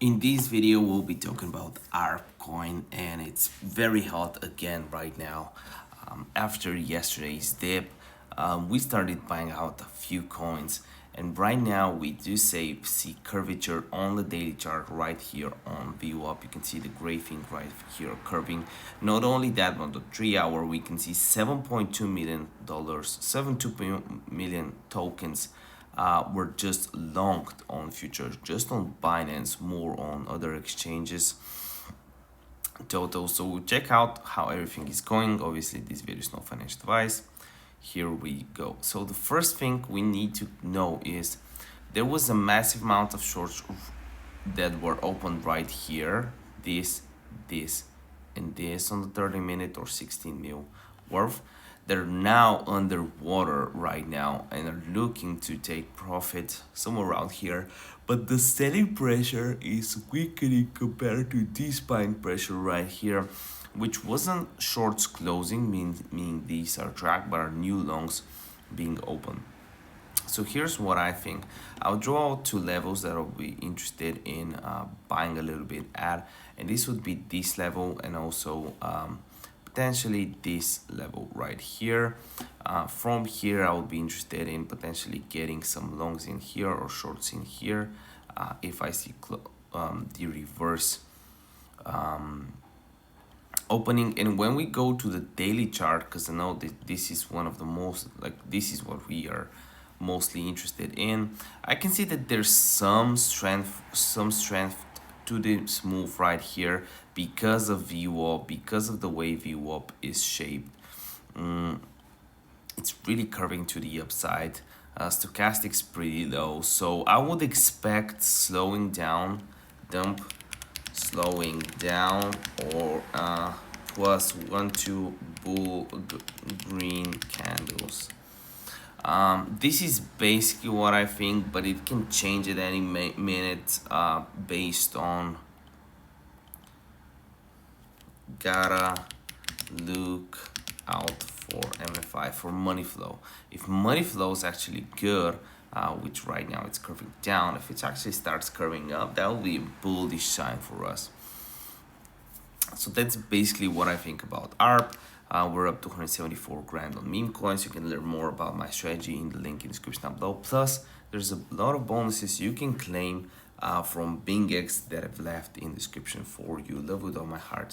In this video, we'll be talking about ARB coin, and it's very hot again right now. After yesterday's dip, we started buying out a few coins, and right now we do see curvature on the daily chart right here on VWAP. You can see the graphing right here curving. Not only that, on the 3 hour, we can see $7.2 million, 72 million tokens were just longed on futures, just on Binance, more on other exchanges total. So we'll check out how everything is going. Obviously, this video is not financial advice. Here we go. So the first thing we need to know is there was a massive amount of shorts that were opened right here. This, and this on the 30-minute or 16 mil worth. They're now underwater right now and are looking to take profit somewhere around here, but the selling pressure is weakening compared to this buying pressure right here, which wasn't shorts closing, meaning these are tracked, but are new longs being open. So here's what I think. I'll draw out two levels that I'll be interested in buying a little bit at, and this would be this level and also potentially this level right here. From here, I would be interested in potentially getting some longs in here or shorts in here if I see the reverse opening. And when we go to the daily chart, because I know that this is one of the most, this is what we are mostly interested in, I can see that there's some strength to this move right here because of VWAP, because of the way VWAP is shaped. It's really curving to the upside. Stochastic's pretty low, so I would expect slowing down, slowing down, or plus 1-2 bull green candles. This is basically what I think, but it can change at any minute based on. Gotta look out for MFI, for money flow. If money flow is actually good, which right now it's curving down, if it actually starts curving up, that will be a bullish sign for us. So that's basically what I think about ARB. We're up to 174 grand on meme coins. You can learn more about my strategy in the link in the description down below. Plus, there's a lot of bonuses you can claim from BingX that I've left in the description for you. Love with all my heart.